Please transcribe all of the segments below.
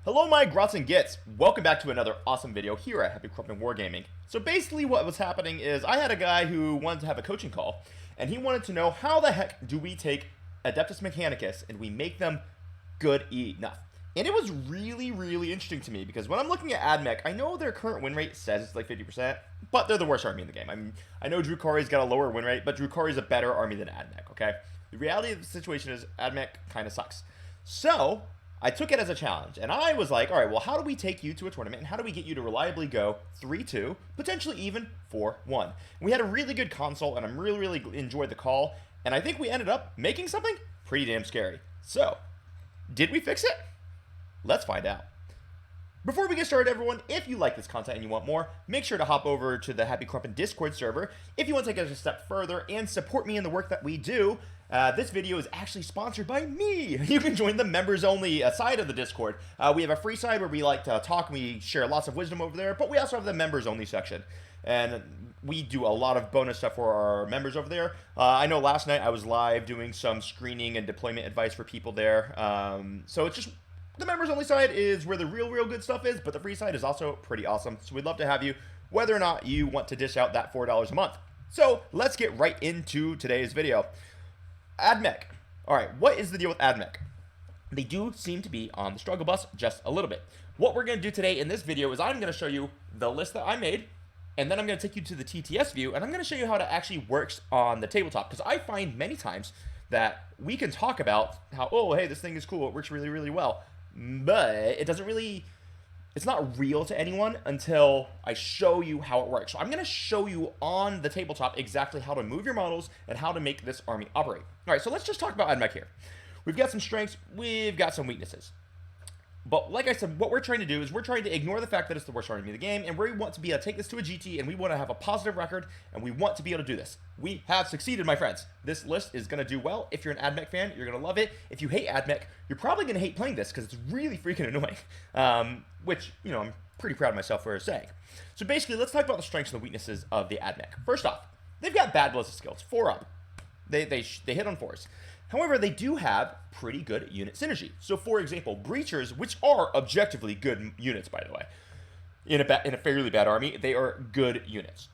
Hello my grots and gits, welcome back to another awesome video here at Happy Corrupting Wargaming. So basically what was happening is I had a guy who wanted to have a coaching call, and he wanted to know how the heck do we take Adeptus Mechanicus and we make them good enough. And it was really interesting to me because when I'm looking at Admech, I know their current win rate says it's like 50%, but they're the worst army in the game. I know Drukari's got a lower win rate, but Drukari's a better army than Admech, okay? The reality of the situation is Admech kind of sucks. So I took it as a challenge, and I was like, all right, well, how do we take you to a tournament, and how do we get you to reliably go 3-2, potentially even 4-1? We had a really good console, and I really enjoyed the call, and I think we ended up making something pretty damn scary. So, did we fix it? Let's find out. Before we get started, everyone, if you like this content and you want more, make sure to hop over to the Happy Corrupting Discord server. If you want to take it a step further and support me in the work that we do, this video is actually sponsored by me. You can join the members-only side of the Discord. We have a free side where we like to talk and we share lots of wisdom over there, but we also have the members-only section. And we do a lot of bonus stuff for our members over there. I know last night I was live doing some screening and deployment advice for people there. So it's just... the members-only side is where the real good stuff is, but the free side is also pretty awesome. So we'd love to have you, whether or not you want to dish out that $4 a month. So let's get right into today's video. Admech. All right, what is the deal with Admech? They do seem to be on the struggle bus just a little bit. What we're going to do today in this video is I'm going to show you the list that I made, and then I'm going to take you to the TTS view, and I'm going to show you how it actually works on the tabletop, because I find many times that we can talk about how, oh, hey, this thing is cool, it works really well, but it doesn't really, it's not real to anyone until I show you how it works. So I'm going to show you on the tabletop exactly how to move your models and how to make this army operate. All right, so let's just talk about Admech here. We've got some strengths, we've got some weaknesses. But like I said, what we're trying to do is we're trying to ignore the fact that it's the worst army in the game, and we want to be able to take this to a GT, and we want to have a positive record, and we want to be able to do this. We have succeeded, my friends. This list is going to do well. If you're an Admech fan, you're going to love it. If you hate Admech, you're probably going to hate playing this because it's really freaking annoying, which, you know, I'm pretty proud of myself for saying. So basically, let's talk about the strengths and the weaknesses of the Admech. First off, they've got bad ballistic skills, 4 up. They hit on 4s. However, they do have pretty good unit synergy. So, for example, Breachers, which are objectively good units, by the way, in a fairly bad army, they are good units.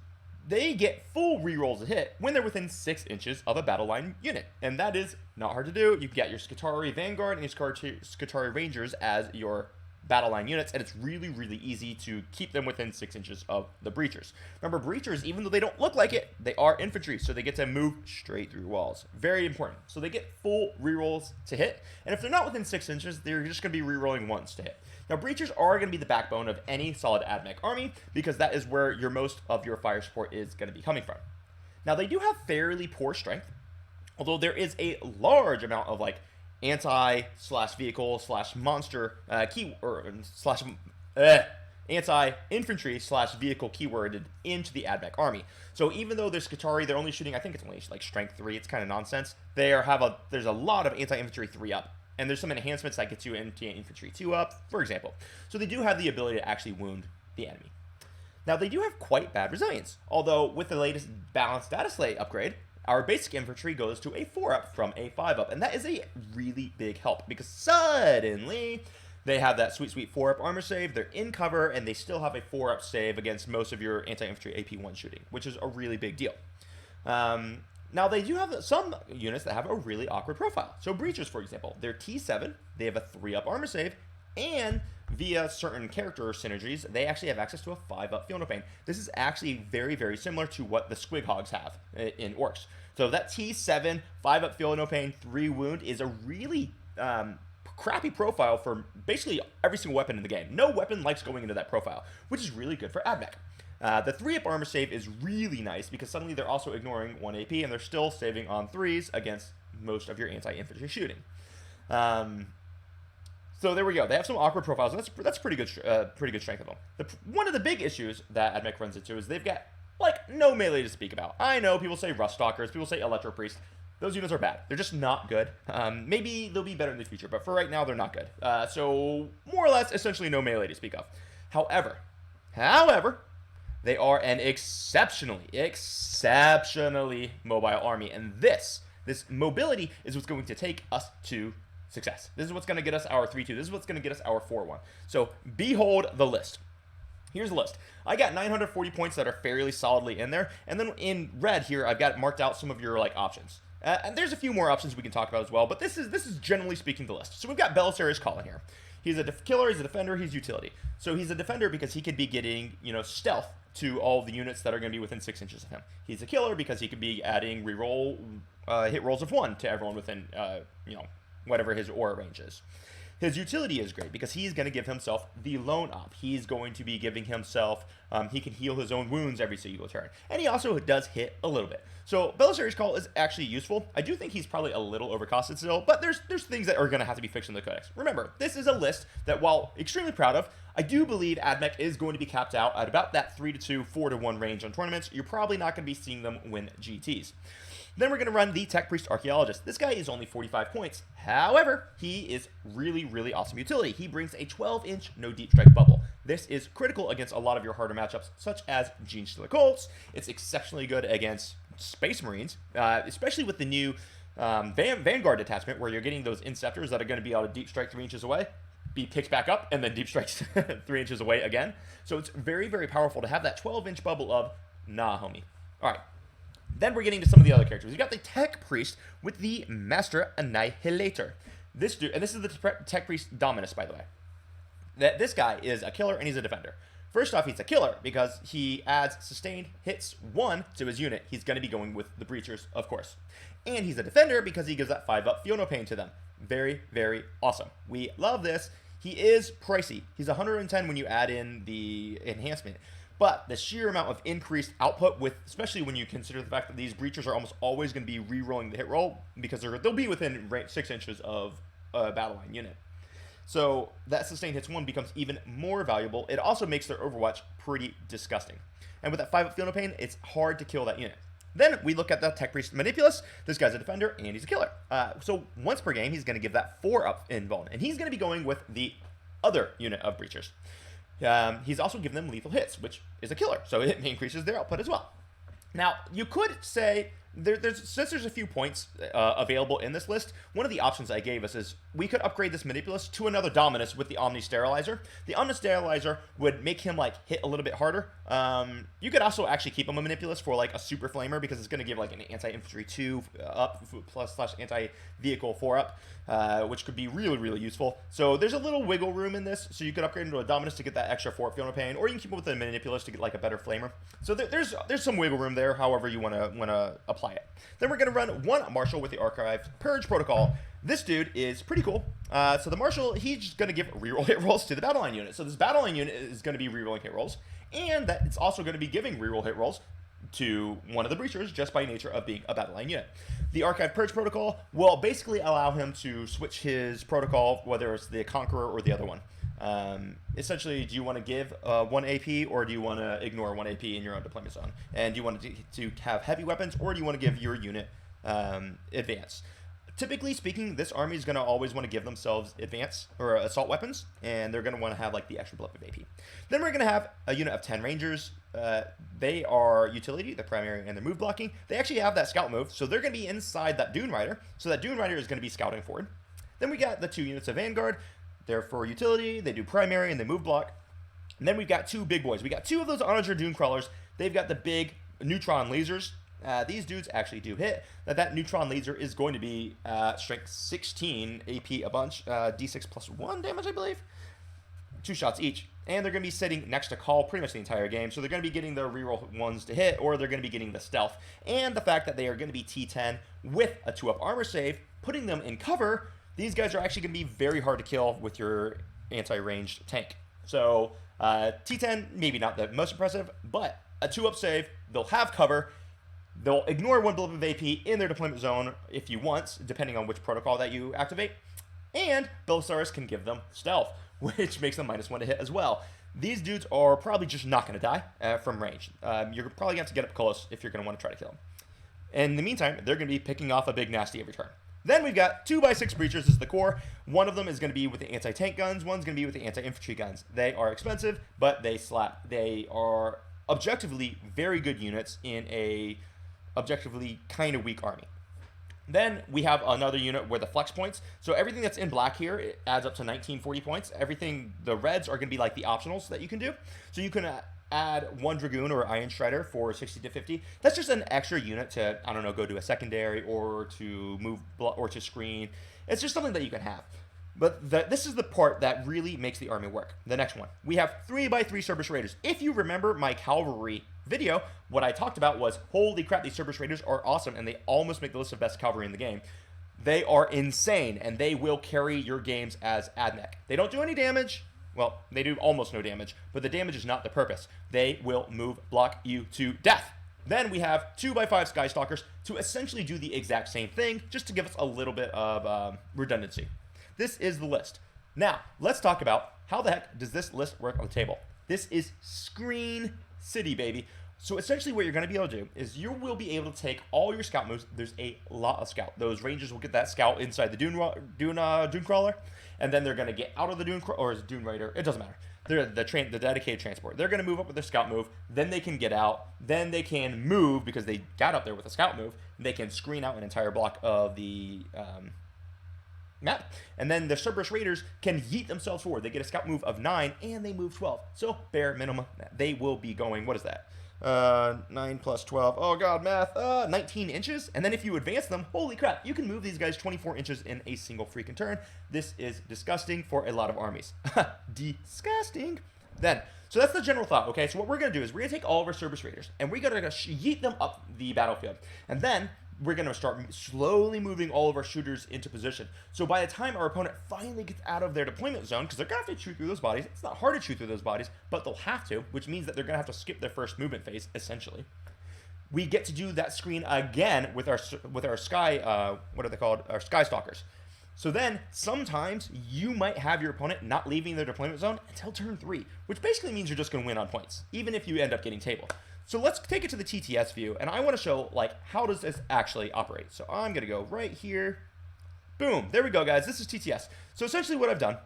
They get full rerolls to hit when they're within 6 inches of a battle line unit. And that is not hard to do. You get your Skitarii Vanguard and your Skitarii Rangers as your battle line units, and it's really easy to keep them within 6 inches of the Breachers. Remember, Breachers, even though they don't look like it, they are infantry, so they get to move straight through walls. Very important. So they get full rerolls to hit, and if they're not within 6 inches, they're just going to be rerolling once to hit. Now, Breachers are going to be the backbone of any solid Admech army, because that is where most of your fire support is going to be coming from. Now, they do have fairly poor strength, although there is a large amount of, like, anti/vehicle/monster anti-infantry/vehicle keyworded into the Admech army. So even though there's Skitarii, they're only shooting, I think it's only like strength 3, it's kind of nonsense. There's a lot of anti-infantry 3 up, and there's some enhancements that get you anti-infantry 2 up, for example. So they do have the ability to actually wound the enemy. Now they do have quite bad resilience, although with the latest balanced data slate upgrade, our basic infantry goes to a 4 up from a 5 up, and that is a really big help because suddenly they have that sweet 4 up armor save, they're in cover, and they still have a 4 up save against most of your anti-infantry AP1 shooting, which is a really big deal. Now they do have some units that have a really awkward profile. So Breachers, for example, they're T7, they have a 3 up armor save, and via certain character synergies, they actually have access to a 5 up Feel No Pain. This is actually very similar to what the Squig Hogs have in Orcs. So that T7, 5 up Feel No Pain, 3 wound is a really crappy profile for basically every single weapon in the game. No weapon likes going into that profile, which is really good for Admech. The 3 up armor save is really nice because suddenly they're also ignoring 1 AP and they're still saving on 3s against most of your anti-infantry shooting. So there we go. They have some awkward profiles, and that's pretty good strength of them. One of the big issues that Admech runs into is they've got like no melee to speak about. I know people say Rust Stalkers, people say Electro Priest. Those units are bad. They're just not good. Maybe they'll be better in the future, but for right now they're not good. So more or less, essentially no melee to speak of. However, they are an exceptionally mobile army, and this mobility is what's going to take us to success. This is what's going to get us our 3-2. This is what's going to get us our 4-1. So behold the list. Here's the list. I got 940 points that are fairly solidly in there. And then in red here, I've got marked out some of your like options. And there's a few more options we can talk about as well. But this is generally speaking the list. So we've got Belisarius Cawl in here. He's a killer, he's a defender, he's utility. So he's a defender because he could be getting, stealth to all of the units that are going to be within 6 inches of him. He's a killer because he could be adding reroll hit rolls of 1 to everyone within, whatever his aura range is. His utility is great because he's going to give himself the lone op. He's going to be giving himself, he can heal his own wounds every single turn. And he also does hit a little bit. So Belisarius Cawl is actually useful. I do think he's probably a little overcosted still, but there's things that are going to have to be fixed in the codex. Remember, this is a list that, while extremely proud of, I do believe Admech is going to be capped out at about that 3-2, 4-1 range on tournaments. You're probably not going to be seeing them win GTs. Then we're going to run the Tech Priest Archaeologist. This guy is only 45 points. However, he is really, really awesome utility. He brings a 12-inch no deep strike bubble. This is critical against a lot of your harder matchups, such as Genestealer Colts. It's exceptionally good against Space Marines, especially with the new Vanguard detachment, where you're getting those Inceptors that are going to be able to deep strike 3 inches away, be picked back up, and then deep strikes 3 inches away again. So it's very, very powerful to have that 12-inch bubble of, nah, homie. All right. Then we're getting to some of the other characters. We've got the Tech Priest with the Master Annihilator. This dude, and this is the Tech Priest Dominus, by the way. This guy is a killer and he's a defender. First off, he's a killer because he adds sustained hits 1 to his unit. He's going to be going with the Breachers, of course. And he's a defender because he gives that 5-up Feel No Pain to them. Very, very awesome. We love this. He is pricey. He's 110 when you add in the enhancement. But the sheer amount of increased output, especially when you consider the fact that these Breachers are almost always going to be re-rolling the hit roll because they'll be within 6 inches of a battle line unit. So that sustained hits 1 becomes even more valuable. It also makes their Overwatch pretty disgusting. And with that 5-up Feel No Pain, it's hard to kill that unit. Then we look at the Tech Priest Manipulus. This guy's a defender and he's a killer. So once per game, he's going to give that 4-up invuln. And he's going to be going with the other unit of Breachers. He's also given them lethal hits, which is a killer, so it increases their output as well. Now, you could say, since there's a few points available in this list, one of the options I gave us is we could upgrade this Manipulus to another Dominus with the Omni Sterilizer. The Omni Sterilizer would make him hit a little bit harder. You could also actually keep him a Manipulus for a Super Flamer because it's going to give an Anti-Infantry 2 up plus / Anti-Vehicle 4 up, which could be really, really useful. So there's a little wiggle room in this, so you could upgrade him to a Dominus to get that extra 4 Feel No Pain, or you can keep him with a Manipulus to get a better Flamer. So there's some wiggle room there, however you want to apply it. Then we're going to run one Marshal with the Archived Purge Protocol. This dude is pretty cool. So the Marshal, he's just going to give reroll hit rolls to the Battle Line unit. So this Battle Line unit is going to be rerolling hit rolls, and that it's also going to be giving reroll hit rolls to one of the Breachers just by nature of being a Battle Line unit. The Archived Purge Protocol will basically allow him to switch his protocol, whether it's the Conqueror or the other one. Essentially, do you want to give 1 AP or do you want to ignore 1 AP in your own deployment zone? And do you want to have heavy weapons or do you want to give your unit advance? Typically speaking, this army is going to always want to give themselves advance or assault weapons, and they're going to want to have the extra bluff of AP. Then we're going to have a unit of 10 Rangers. They are utility, the primary, and their move blocking. They actually have that scout move, so they're going to be inside that Dune Rider. So that Dune Rider is going to be scouting forward. Then we got the 2 units of Vanguard. They're for utility, they do primary, and they move block. And then we've got 2 big boys. We got 2 of those Onager Dune Crawlers. They've got the big neutron lasers. These dudes actually do hit. That neutron laser is going to be strength 16 AP a bunch, D6 plus 1 damage, I believe. 2 shots each. And they're going to be sitting next to Call pretty much the entire game. So they're going to be getting the reroll ones to hit, or they're going to be getting the stealth. And the fact that they are going to be T10 with a 2-up armor save, putting them in cover, these guys are actually going to be very hard to kill with your anti-ranged tank. So T10, maybe not the most impressive, but a 2-up save, they'll have cover. They'll ignore 1 bluff of AP in their deployment zone if you want, depending on which protocol that you activate. And Belisarius can give them stealth, which makes them -1 to hit as well. These dudes are probably just not going to die from range. You're probably going to have to get up close if you're going to want to try to kill them. In the meantime, they're going to be picking off a big nasty every turn. Then we've got 2x6 Breachers as the core. One of them is going to be with the anti-tank guns. One's going to be with the anti-infantry guns. They are expensive, but they slap. They are objectively very good units in a objectively kind of weak army. Then we have another unit where the flex points. So everything that's in black here, it adds up to 1940 points. Everything, the reds are going to be like the optionals that you can do. So you can add 1 Dragoon or Iron Strider for 60 to 50. That's just an extra unit to, I don't know, go to a secondary or to move or to screen. It's just something that you can have. But this is the part that really makes the army work. The next one, we have 3x3 Cerberus Raiders. If you remember my cavalry video, what I talked about was, holy crap, these Cerberus Raiders are awesome, and they almost make the list of best cavalry in the game. They are insane, and they will carry your games as Admech. They don't do any damage. Well, they do almost no damage, but the damage is not the purpose. They will move, block you to death. Then we have 2x5 Skystalkers to essentially do the exact same thing, just to give us a little bit of redundancy. This is the list. Now, let's talk about how the heck does this list work on the table. This is Screen City, baby. So essentially what you're going to be able to do is you will be able to take all your scout moves. There's a lot of scout. Those rangers will get that scout inside the Dune Crawler, and then they're going to get out of the Dune or is it Dune Raider? It doesn't matter. They're the dedicated transport. They're going to move up with their scout move. Then they can get out. Then they can move because they got up there with a scout move. They can screen out an entire block of the map, and then the Cerberus Raiders can yeet themselves forward. They get a scout move of 9, and they move 12. So bare minimum, they will be going. What is that? 9 plus 12. Oh god, math. 19 inches. And then if you advance them, holy crap, you can move these guys 24 inches in a single freaking turn. This is disgusting for a lot of armies. Disgusting. Then, so that's the general thought. Okay, so what we're gonna do is we're gonna take all of our Cerberus Raiders, and we're gonna yeet them up the battlefield, and then we're going to start slowly moving all of our shooters into position. So by the time our opponent finally gets out of their deployment zone, because they're going to have to shoot through those bodies, it's not hard to shoot through those bodies, but they'll have to, which means that they're going to have to skip their first movement phase, essentially. We get to do that screen again with our sky, what are they called? Our Sky Stalkers. So then, sometimes you might have your opponent not leaving their deployment zone until turn 3, which basically means you're just going to win on points, even if you end up getting table. So let's take it to the TTS view, and I want to show, like, how does this actually operate. So I'm going to go right here. Boom. There we go, guys. This is TTS. So essentially what I've done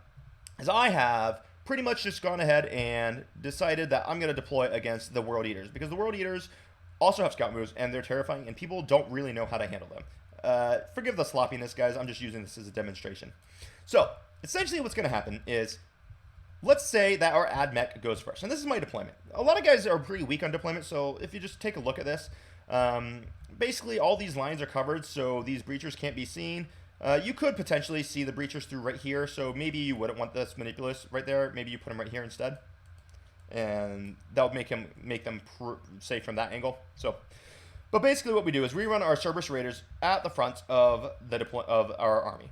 is I have pretty much just gone ahead and decided that I'm going to deploy against the World Eaters, because the World Eaters also have scout moves, and they're terrifying, and people don't really know how to handle them. Forgive the sloppiness, guys. I'm just using this as a demonstration. So essentially what's going to happen is, let's say that our Admech goes first, and this is my deployment. A lot of guys are pretty weak on deployment, so if you just take a look at this, basically all these lines are covered, so these breachers can't be seen. You could potentially see the breachers through right here, so maybe you wouldn't want this manipulus right there. Maybe you put them right here instead, and that'll make them safe from that angle. So, but basically what we do is we run our Cerberus Raiders at the front of our army.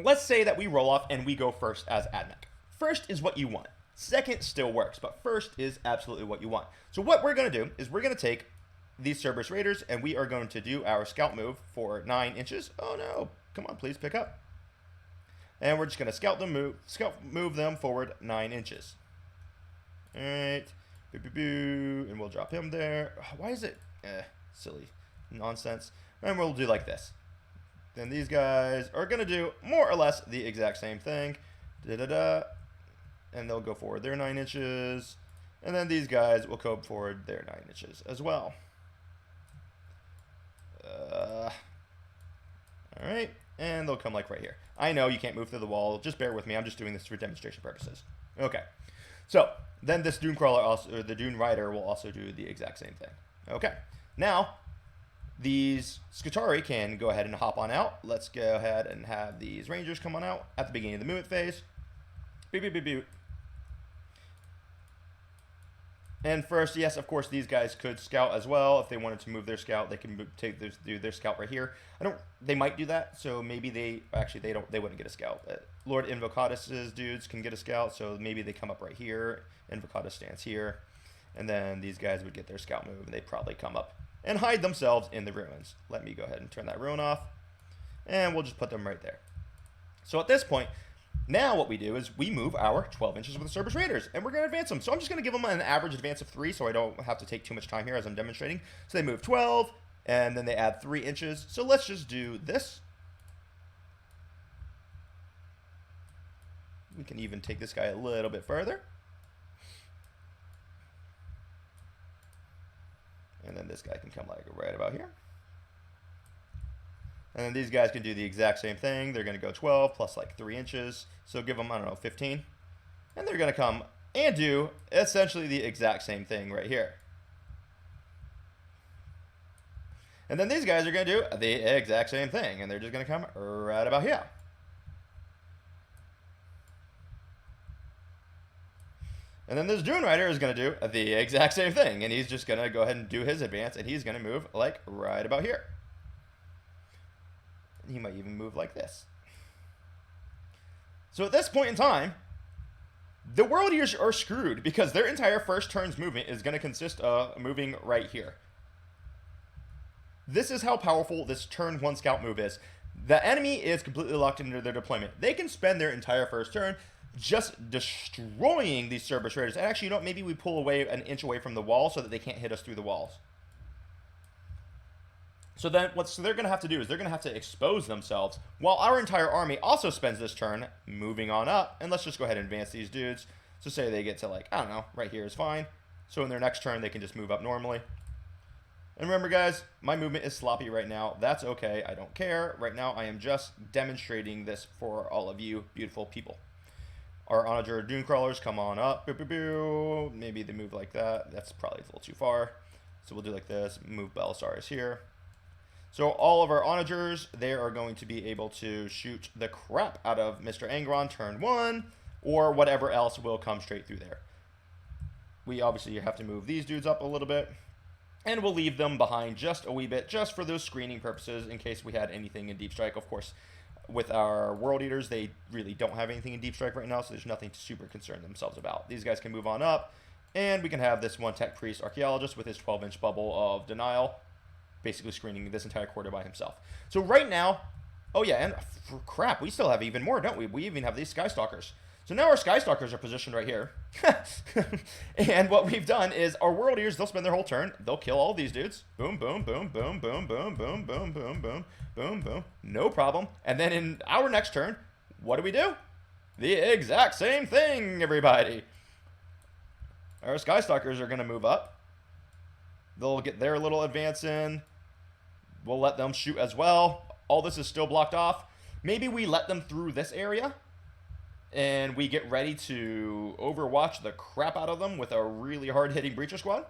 Let's say that we roll off and we go first as Admech. First is what you want. Second still works, but first is absolutely what you want. So what we're going to do is we're going to take these Cerberus Raiders, and we are going to do our scout move for 9 inches. Oh no, come on, please pick up. And we're just going to move them forward 9 inches. All right, and we'll drop him there. Why is it silly nonsense? And we'll do like this. Then these guys are going to do more or less the exact same thing. And they'll go forward their 9 inches, and then these guys will go forward their 9 inches as well. All right, and they'll come like right here. I know you can't move through the wall. Just bear with me. I'm just doing this for demonstration purposes. Okay, so then this Dune Crawler or the Dune Rider will also do the exact same thing. Okay, now these Skitarii can go ahead and hop on out. Let's go ahead and have these Rangers come on out at the beginning of the movement phase. Beep, beep, beep, beep. And first, yes, of course, these guys could scout as well. If they wanted to move their scout, they can do their scout right here. They might do that, so maybe they wouldn't get a scout. Lord Invocatus's dudes can get a scout, so maybe they come up right here. Invocatus stands here, and then these guys would get their scout move, and they'd probably come up and hide themselves in the ruins. Let me go ahead and turn that ruin off, and we'll just put them right there. So at this point, now what we do is we move our 12 inches with the Cerberus Raiders, and we're going to advance them. So I'm just going to give them an average advance of 3, so I don't have to take too much time here as I'm demonstrating. So they move 12, and then they add 3 inches. So let's just do this. We can even take this guy a little bit further. And then this guy can come like right about here. And then these guys can do the exact same thing. They're going to go 12 plus like 3 inches. So give them, I don't know, 15. And they're going to come and do essentially the exact same thing right here. And then these guys are going to do the exact same thing. And they're just going to come right about here. And then this Dune Rider is going to do the exact same thing. And he's just going to go ahead and do his advance. And he's going to move like right about here. He might even move like this. So at this point in time, the World Eaters are screwed because their entire first turn's movement is going to consist of moving right here. This is how powerful this turn 1 scout move is. The enemy is completely locked into their deployment. They can spend their entire first turn just destroying these Cerberus Raiders. And actually, you know what? Maybe we pull away an inch away from the wall so that they can't hit us through the walls. So then what they're going to have to do is they're going to have to expose themselves while our entire army also spends this turn moving on up. And let's just go ahead and advance these dudes. So say they get to like, I don't know, right here is fine. So in their next turn, they can just move up normally. And remember, guys, my movement is sloppy right now. That's okay. I don't care. Right now, I am just demonstrating this for all of you beautiful people. Our Onager Dune Crawlers come on up. Boo, boo, boo. Maybe they move like that. That's probably a little too far. So we'll do like this. Move Belisarius here. So all of our Onagers, they are going to be able to shoot the crap out of Mr. Angron turn 1, or whatever else will come straight through there. We obviously have to move these dudes up a little bit, and we'll leave them behind just a wee bit, just for those screening purposes, in case we had anything in Deep Strike. Of course, with our World Eaters, they really don't have anything in Deep Strike right now, so there's nothing to super concern themselves about. These guys can move on up, and we can have this one Tech Priest Archaeologist with his 12-inch bubble of denial, basically screening this entire quarter by himself. So right now, oh yeah, and for crap, we still have even more, don't we? We even have these Sky Stalkers. So now our Sky Stalkers are positioned right here. And what we've done is our World Eaters, they'll spend their whole turn, they'll kill all these dudes. Boom, boom, boom, boom, boom, boom, boom, boom, boom, boom, boom, boom. No problem. And then in our next turn, what do? The exact same thing, everybody. Our Sky Stalkers are going to move up. They'll get their little advance in. We'll let them shoot as well. All this is still blocked off. Maybe we let them through this area, and we get ready to overwatch the crap out of them with a really hard-hitting Breacher Squad.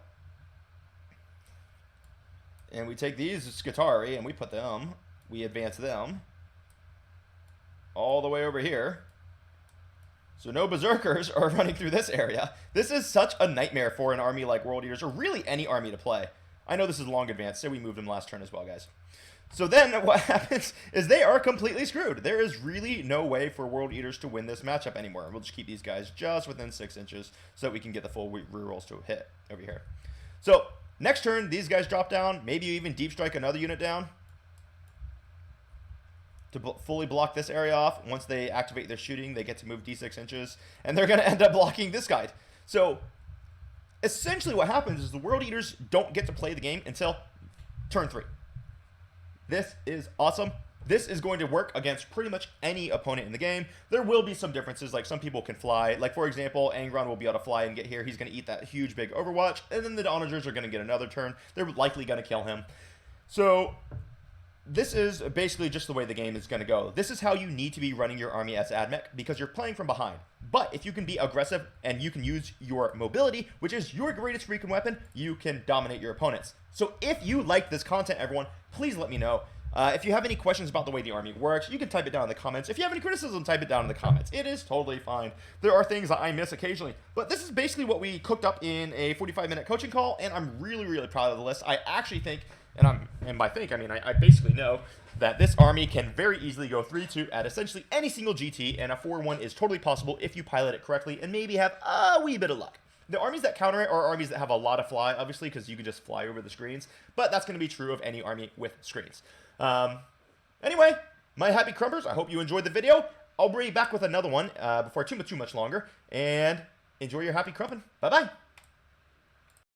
And we take these Scutari, and we put them, we advance them all the way over here. So no Berserkers are running through this area. This is such a nightmare for an army like World Eaters, or really any army to play. I know this is long advance, so we moved them last turn as well, guys. So then what happens is they are completely screwed. There is really no way for World Eaters to win this matchup anymore. We'll just keep these guys just within 6 inches so that we can get the full rerolls to hit over here. So next turn, these guys drop down. Maybe you even deep strike another unit down to fully block this area off. Once they activate their shooting, they get to move d6 inches, and they're going to end up blocking this guy. So essentially what happens is the World Eaters don't get to play the game until turn 3. This is awesome. This is going to work against pretty much any opponent in the game. There will be some differences, like some people can fly. Like, for example, Angron will be able to fly and get here. He's going to eat that huge, big Overwatch, and then the Onagers are going to get another turn. They're likely going to kill him. So this is basically just the way the game is going to go. This is how you need to be running your army as Admech, because you're playing from behind. But if you can be aggressive and you can use your mobility, which is your greatest freaking weapon, you can dominate your opponents. So if you like this content, everyone, please let me know. If you have any questions about the way the army works, you can type it down in the comments. If you have any criticism, type it down in the comments. It is totally fine. There are things that I miss occasionally. But this is basically what we cooked up in a 45-minute coaching call, and I'm really, really proud of the list. I actually think, and by think, I mean I basically know that this army can very easily go 3-2 at essentially any single GT, and a 4-1 is totally possible if you pilot it correctly and maybe have a wee bit of luck. The armies that counter it are armies that have a lot of fly, obviously, because you can just fly over the screens, but that's going to be true of any army with screens. Anyway, my happy crumpers, I hope you enjoyed the video. I'll bring you back with another one before too much longer, and enjoy your happy crumping. Bye-bye.